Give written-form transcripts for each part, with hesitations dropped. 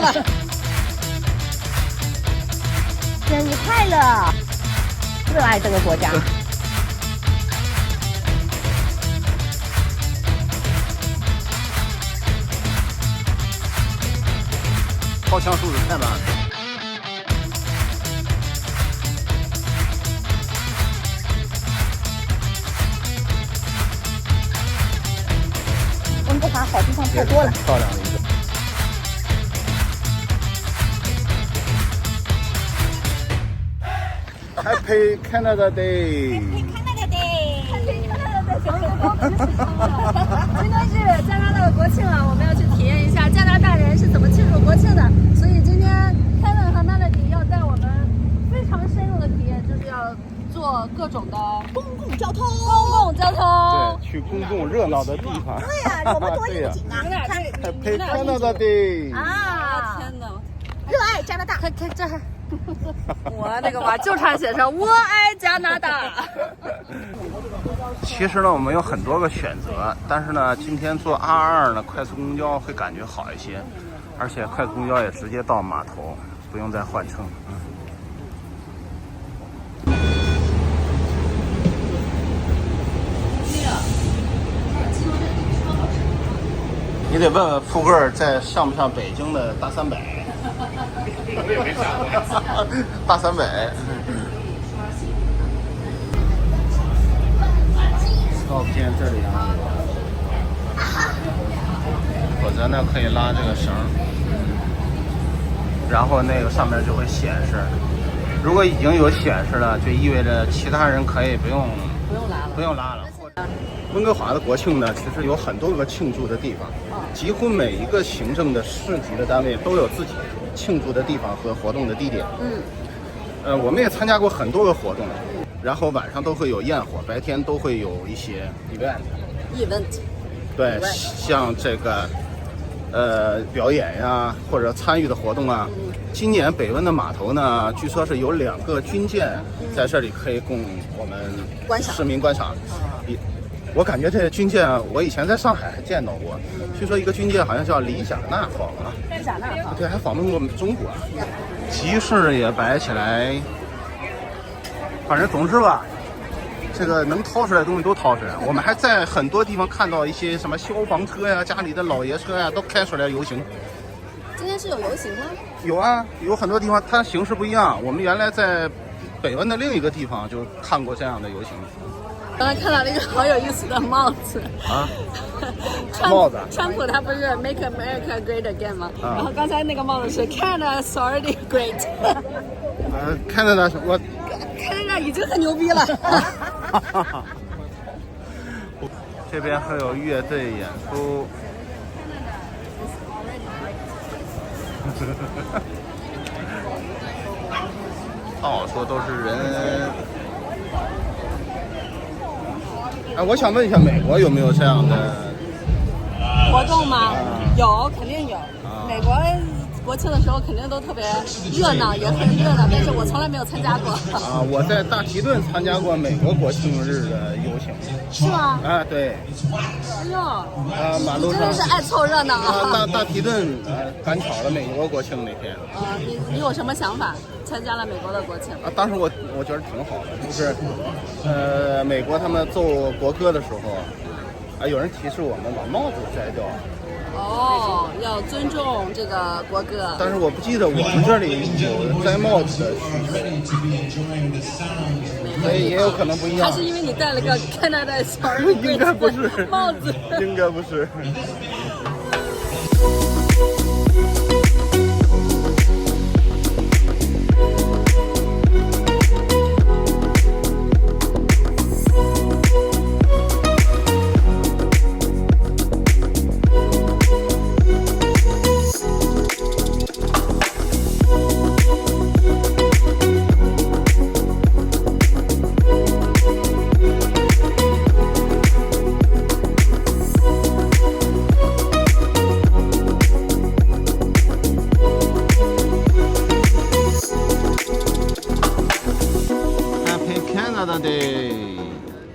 了。生日快乐！热爱这个国家。掏枪数字太慢了。温哥华好地方太多了。漂亮的一个。Happy Canada Day！ Canada Day！ 今天是加拿大的国庆了，我们要去体验一下加拿大人是怎么庆祝国庆的。所以今天 Kevin 和 Melody 要带我们非常深入的体验，就是要坐各种的公共交通。对，去公共热闹的地方。对呀，我们多应景啊！看 Happy Canada Day！ 啊！天哪，热爱加拿大。看这还。我那个娃就差写上我爱加拿大。其实呢，我们有很多个选择，但是呢，今天坐22呢快速公交会感觉好一些，而且快速公交也直接到码头，不用再换乘。你得问问富贵儿，像不像北京的大300？大300。看不见这里啊，否则呢可以拉这个绳，然后那个上面就会显示。如果已经有显示了，就意味着其他人可以不用拉了。温哥华的国庆呢，其实有很多个庆祝的地方，几乎每一个行政的市级的单位都有自己庆祝的地方和活动的地点。我们也参加过很多个活动。然后晚上都会有焰火，白天都会有一些 event。对，像这个表演呀，或者参与的活动啊。今年北温的码头呢，据说是有2个军舰在这里可以供我们市民观赏。我感觉这些军舰，我以前在上海还见到过。据说一个军舰好像叫李贾纳号啊，对，还访问过中国。集市也摆起来。反正总之吧，这个能掏出来的东西都掏出来。我们还在很多地方看到一些什么消防车呀、家里的老爷车呀，都开出来游行。今天是有游行吗？有啊，有很多地方它形式不一样。我们原来在北温的另一个地方就看过这样的游行。刚才看到了一个好有意思的帽子啊，帽子。川普他不是 Make America Great Again 吗？然后刚才那个帽子是 Canada's already great。Canada 我。Canada 已经很牛逼了。这边还有乐队演出。到处都是人。哎，我想问一下，美国有没有这样的活动吗？有，肯定有。美国国庆的时候肯定都特别热闹，也很热闹，但是我从来没有参加过。我在大提顿参加过美国国庆日的游行。是吗？对。哎呦，马路上真的是爱凑热闹啊！大提顿赶巧了美国国庆那天。你有什么想法？参加了美国的国庆？当时我觉得挺好的，就是美国他们奏国歌的时候，有人提示我们把帽子摘掉。要尊重这个国歌。但是我不记得我们这里有摘帽子的需求，所以也有可能不一样。还是因为你戴了个 Canada 小应该不是帽子，应该不是。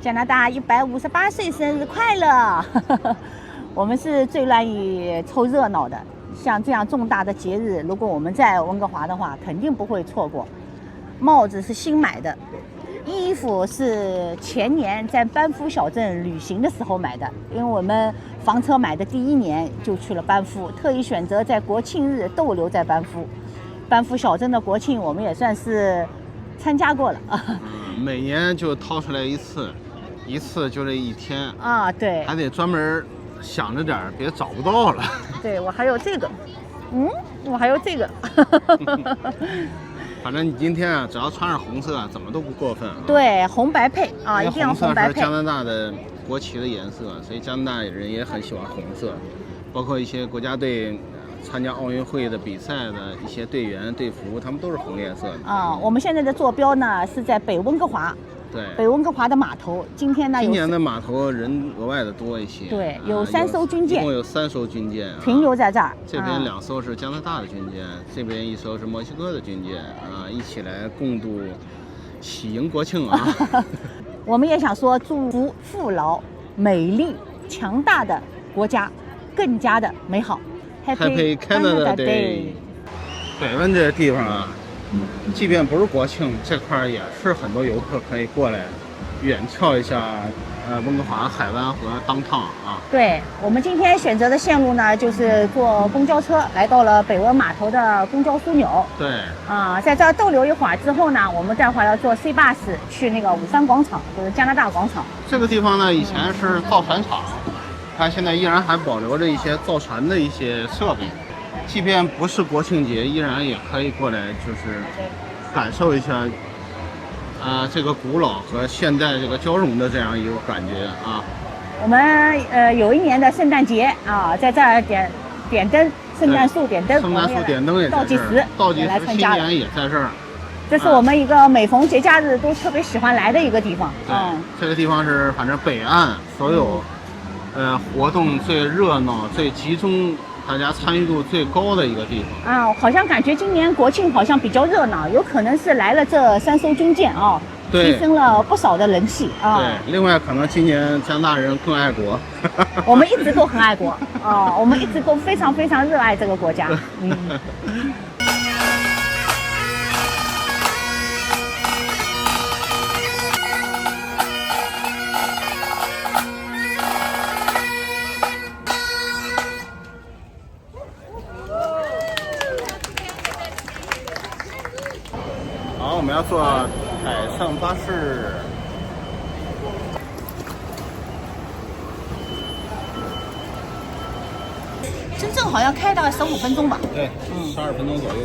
加拿大158岁生日快乐！我们是最愿意凑热闹的，像这样重大的节日，如果我们在温哥华的话，肯定不会错过。帽子是新买的，衣服是前年在班夫小镇旅行的时候买的，因为我们房车买的第1年就去了班夫，特意选择在国庆日逗留在班夫。班夫小镇的国庆我们也算是参加过了每年就掏出来一次就这1天啊，对，还得专门想着点儿，别找不到了。对，我还有这个，我还有这个。反正你今天啊，只要穿上红色，怎么都不过分啊。对，红白配啊，一定要红白配。红色是加拿大的国旗的颜色，所以加拿大人也很喜欢红色，包括一些国家队参加奥运会的比赛的一些队员队服，他们都是红颜色的。啊，我们现在的坐标呢是在北温哥华。对，北温哥华的码头，今天呢今年的码头人额外的多一些。对，有3艘军舰，一共有3艘军舰停留在这儿。这边2艘是加拿大的军舰，这边1艘是墨西哥的军舰啊，一起来共度喜迎国庆啊。我们也想说，祝福富饶、美丽、强大的国家更加的美好。Happy Canada Day。北温这个地方啊，即便不是国庆，这块也是很多游客可以过来远眺一下温哥华海湾和downtown啊。对，我们今天选择的线路呢，就是坐公交车来到了北温码头的公交枢纽。对。在这儿逗留一会儿之后呢，我们待会儿要坐 C bus 去那个53广场，就是加拿大广场。这个地方呢，以前是造船厂，它现在依然还保留着一些造船的一些设备。即便不是国庆节，依然也可以过来，就是感受一下，这个古老和现代这个交融的这样一个感觉啊。我们有一年的圣诞节啊，在这儿点灯，圣诞树点灯，圣诞树点灯也倒计时，倒计时新年也在这儿。这是我们一个每逢节假日都特别喜欢来的一个地方。对，这个地方是反正北岸所有活动最热闹、最集中。大家参与度最高的一个地方啊，好像感觉今年国庆好像比较热闹，有可能是来了这3艘军舰啊，提升了不少的人气啊。对，另外可能今年加拿大人更爱国，我们一直都很爱国啊，我们一直都非常非常热爱这个国家。我们要坐海上巴士，真正好像开大概15分钟吧。对，12分钟左右。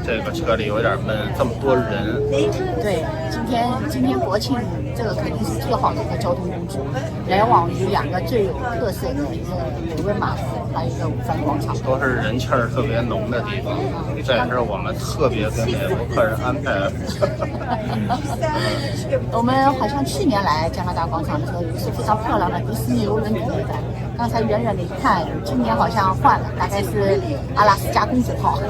这个车里有点闷，这么多人。对，今天国庆，这个肯定是最好的一个交通工具，来往于2个最有特色的一个北温码头，还有一个53广场，都是人气儿特别浓的地方。这也是我们特别给美国客人安排的。我们好像去年来加拿大广场的时候，有一艘非常漂亮的迪士尼游轮停留在。刚才远远的一看，今年好像换了，大概是阿拉斯加公主号。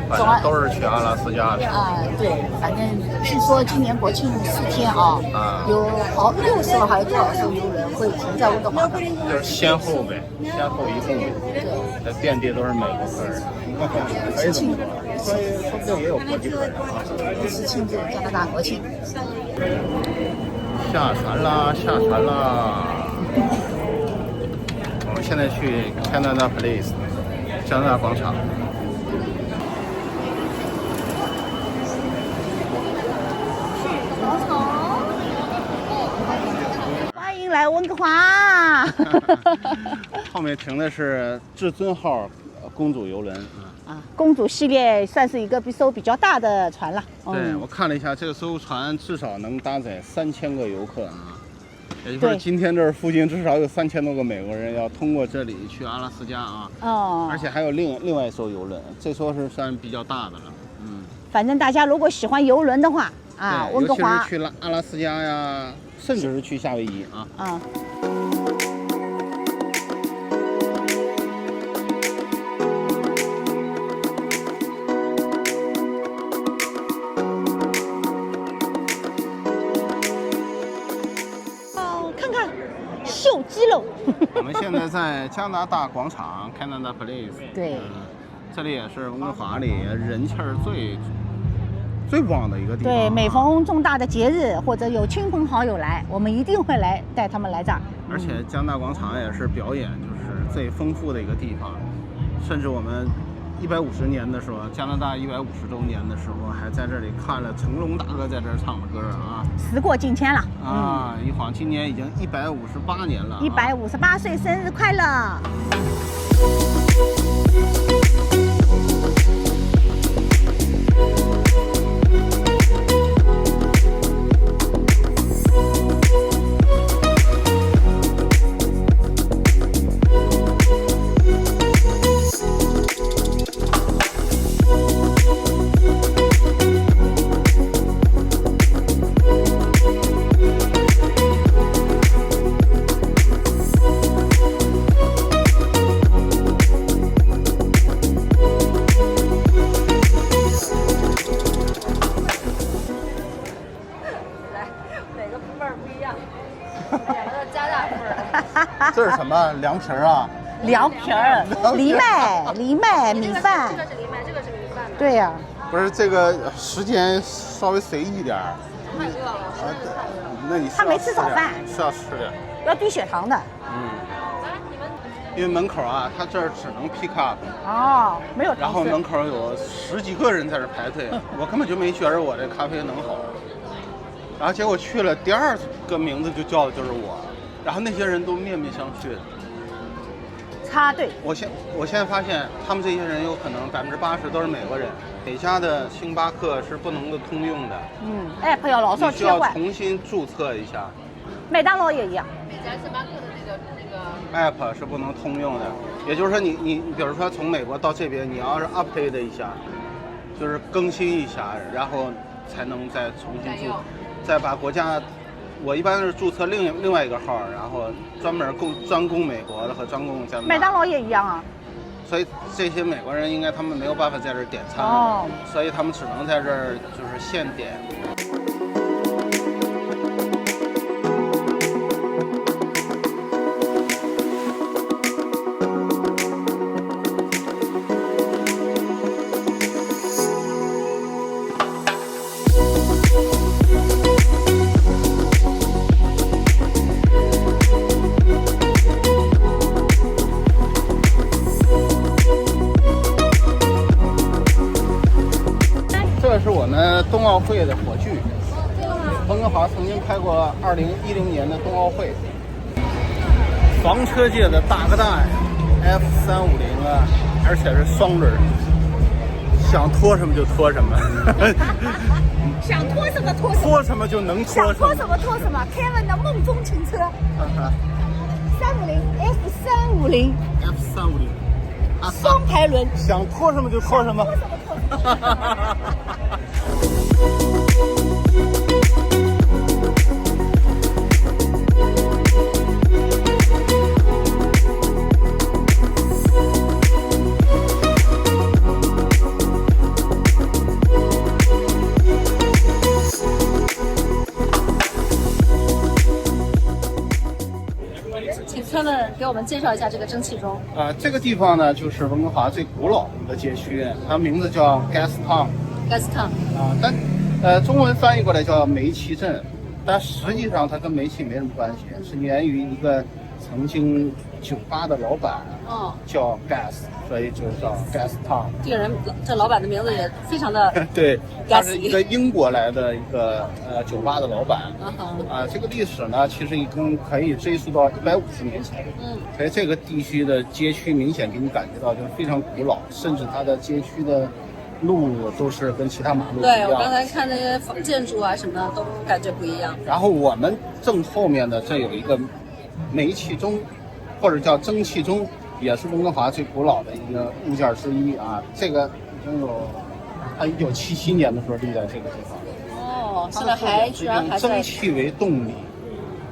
反正都是去阿拉斯加的。对，反正据说今年国庆4天啊，有60还有多少艘游轮会停在温哥华？就是先后呗，先后一共。对，遍地都是美国客人。可以庆祝，所以说不定也有国际客人啊。这是庆祝加拿大国庆。下船啦，下船啦！我们现在去 Canada Place 加拿大广场。欢迎来温哥华！后面停的是至尊号公主游轮公主系列算是一个艘比较大的船了。对，我看了一下，这艘船至少能搭载3000个游客啊。也就是今天这儿附近至少有3000多个美国人要通过这里去阿拉斯加啊。哦，而且还有另外一艘游轮，这艘是算比较大的了。反正大家如果喜欢游轮的话啊，温哥华尤其是去阿拉斯加呀，甚至是去夏威夷啊。看看秀肌肉。我们现在在加拿大广场 Canada Place。对。这里也是温哥华里人气儿最旺的一个地方。对，每逢重大的节日或者有亲朋好友来，我们一定会来带他们来这儿。而且加拿大广场也是表演就是最丰富的一个地方，甚至我们150年的时候，加拿大150周年的时候，还在这里看了成龙大哥在这儿唱的歌啊。时过境迁了啊！一晃今年已经158年了。158岁生日快乐！这是什么凉皮儿啊？凉皮儿、藜麦米饭。这个是藜麦，这个是米饭。对呀。不是这个时间稍微随意点儿。太饿了。那你他没吃早饭，是要吃点。要低血糖的。来，你们。因为门口啊，他这儿只能 pick up。哦，没有。然后门口有10几个人在这排队，我根本就没觉得我这咖啡能好。然后结果去了，第2个名字就叫的就是我。然后那些人都面面相觑的，插队。我现在发现，他们这些人有可能80%都是美国人。每家的星巴克是不能够通用的，app 要老少切换，需要切重新注册一下。麦当劳也一样，每家星巴克的那个 app 是不能通用的。也就是说你比如说从美国到这边，你要是 update 一下，就是更新一下，然后才能再重新再把国家。我一般是注册另外一个号，然后专攻美国的和专攻加拿大。麦当劳也一样啊。所以这些美国人应该他们没有办法在这儿点餐，所以他们只能在这儿就是现点。这是我们冬奥会的火炬，温哥华曾经开过2010年的冬奥会。房车界的大哥大F350啊，而且是双轮，想拖什么就拖什么。想拖什么拖什么，拖什么就能拖什么。想拖什么拖什么 ，Kevin 的梦中情车。350 F350，双排轮，想拖什么就拖什么。请他们给我们介绍一下这个蒸汽钟。这个地方呢，就是温哥华最古老的一个街区，它名字叫 Gastown。但中文翻译过来叫煤气镇，但实际上它跟煤气没什么关系，是源于一个曾经酒吧的老板，叫 Gas， 所以就叫 Gastown。这老板的名字也非常的对，他是一个英国来的一个酒吧的老板。这个历史呢，其实已经可以追溯到150年前。所以这个地区的街区明显给你感觉到就是非常古老，甚至它的街区的路都是跟其他马路不一对，样。我刚才看那些建筑啊什么的都感觉不一样。然后我们正后面的这有一个煤气钟，或者叫蒸汽钟，也是温哥华最古老的一个物件之一啊。这个已经有，它1977年的时候立在这个地方。哦，现在还居然还在。蒸汽为动力，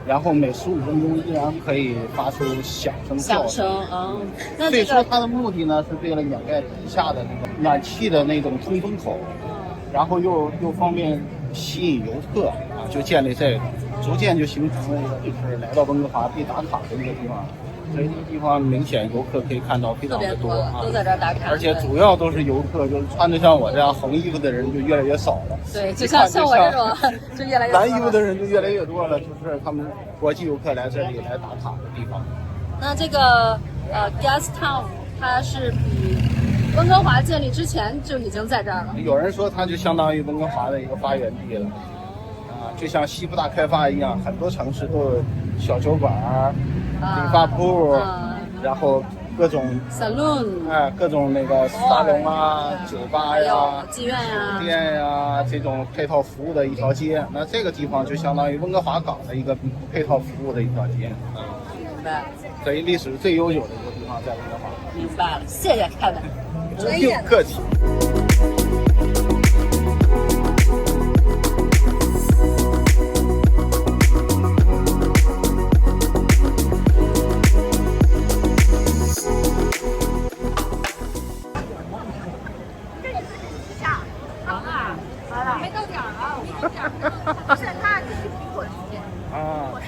然后每15分钟依然可以发出响声叫声啊。那所以说它的目的呢，是为了掩盖地下的那个暖气的那种通风口，然后又方便吸引游客啊，就建立这个，逐渐就形成了一个就是来到温哥华必打卡的一个地方。所以这个地方明显游客可以看到非常的多啊，都在这儿打卡，而且主要都是游客，就是穿得像我这样红衣服的人就越来越少了。对，就像我这种就越来越蓝衣服的人就越来越多了，就是他们国际游客来这里来打卡的地方。那这个Gastown 它是比温哥华建立之前就已经在这儿了。有人说它就相当于温哥华的一个发源地了，就像西部大开发一样，很多城市都有小酒馆、理发铺，然后各种 salon， 各种那个沙龙啊、酒吧呀、妓院呀、酒店呀这种配套服务的一条街。那这个地方就相当于温哥华港的一个配套服务的一条街。明白。所以历史最悠久的一个地方在温哥华。明白了，谢谢看的，专业客气。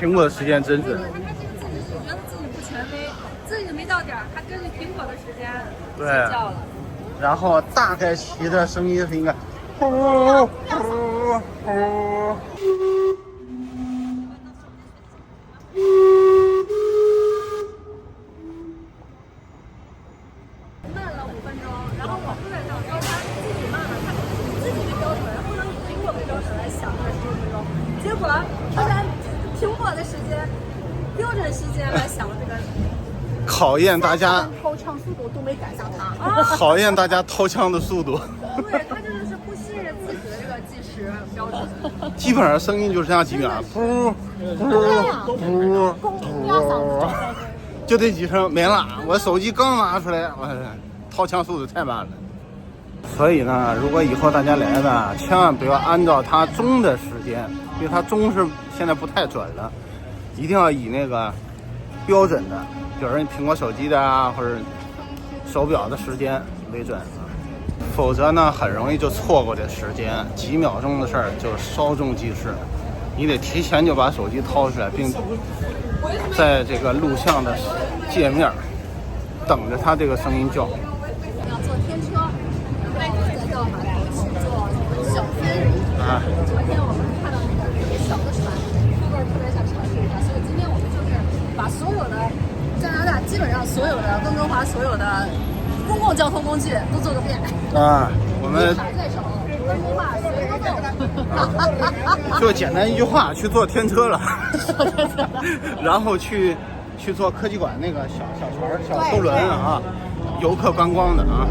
苹果的时间真准。他觉得自己不权威，自己没到点儿，他根据苹果的时间睡觉了。然后大概骑的声音是应该，呼呼呼。慢了5分钟，然后我就在这说他自己慢了，他以自己的标准不能以苹果的标准来想这15分钟，结果他按苹果的时间、标准时间来想这个，考验大家掏枪速度都没赶上他，考验大家掏枪的速度。对他真的是不信任自己的这个计时标准。基本上声音就是这样几秒，噗噗噗，就这几声没了。我手机刚拿出来，我掏枪速度太慢了。所以呢，如果以后大家来呢，千万不要按照它钟的时间，因为它钟是现在不太准了，一定要以那个标准的，比如苹果手机的啊，或者手表的时间为准，否则呢，很容易就错过这时间，几秒钟的事儿就稍纵即逝。你得提前就把手机掏出来，并在这个录像的界面等着它这个声音叫。要坐天车，然后再到码头去坐小飞。昨天我们看到那个特别小的船，后边特别想尝试一下，所以今天我们就是把所有的加拿大基本上所有的温哥华所有的公共交通工具都做个遍。我们还在手，温哥华随便走。就简单一句话，去坐天车了，然后去坐科技馆那个小船、小游轮啊，游客观光的啊。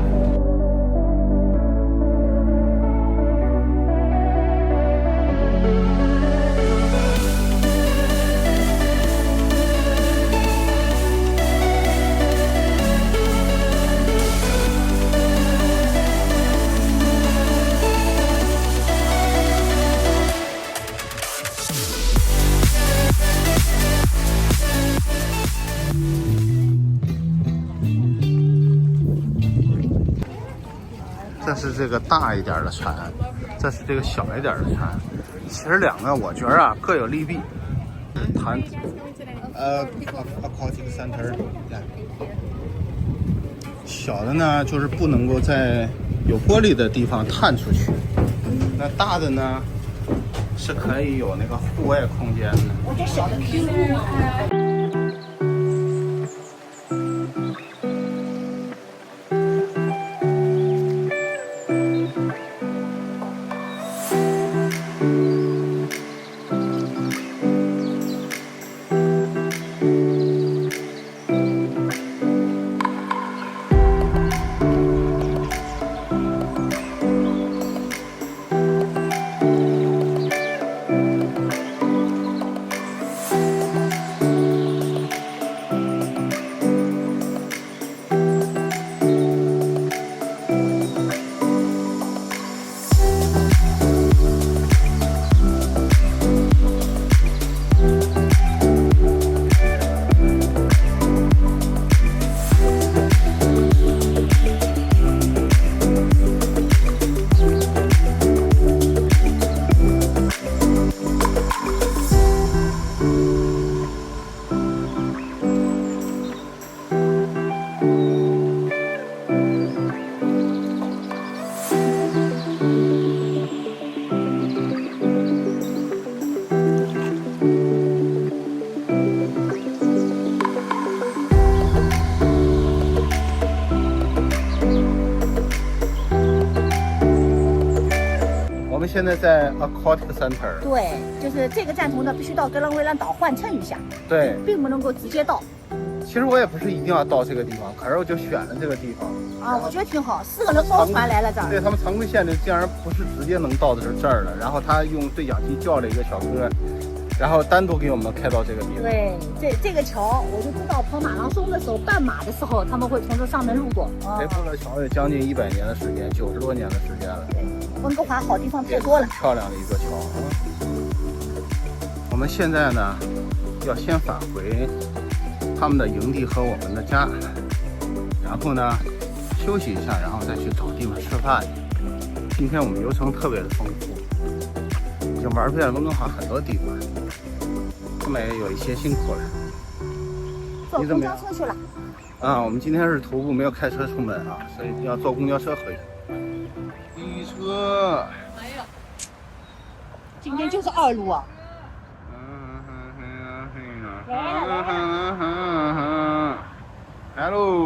这是这个大一点的船，这是这个小一点的船。其实两个我觉得啊各有利弊。谈aquatic center， 小的呢就是不能够在有玻璃的地方探出去，那大的呢是可以有那个户外空间的。我这小的拼布嘛。现在在 Aquatic Center。对，就是这个站头呢，必须到格兰威兰岛换乘一下，对，并不能够直接到。其实我也不是一定要到这个地方，可是我就选了这个地方。啊，我觉得挺好，4个人包船来了这儿。对他们常规线的竟然不是直接能到的是这儿的，然后他用对讲机叫了一个小哥，然后单独给我们开到这个地方。对，这个桥我就知道跑马拉松的时候，半马的时候他们会从这上面路过。这过了桥也将近100年的时间，90多年的时间了。对，温哥华好地方太多了，漂亮的一个桥。我们现在呢，要先返回他们的营地和我们的家，然后呢休息一下，然后再去找地方吃饭。今天我们游程特别的丰富，已经玩遍了温哥华很多地方，他们也有一些辛苦了。坐公交车去了。啊，我们今天是徒步，没有开车出门啊，所以要坐公交车回去。晕车。哎呦，今天就是2路啊。来喽。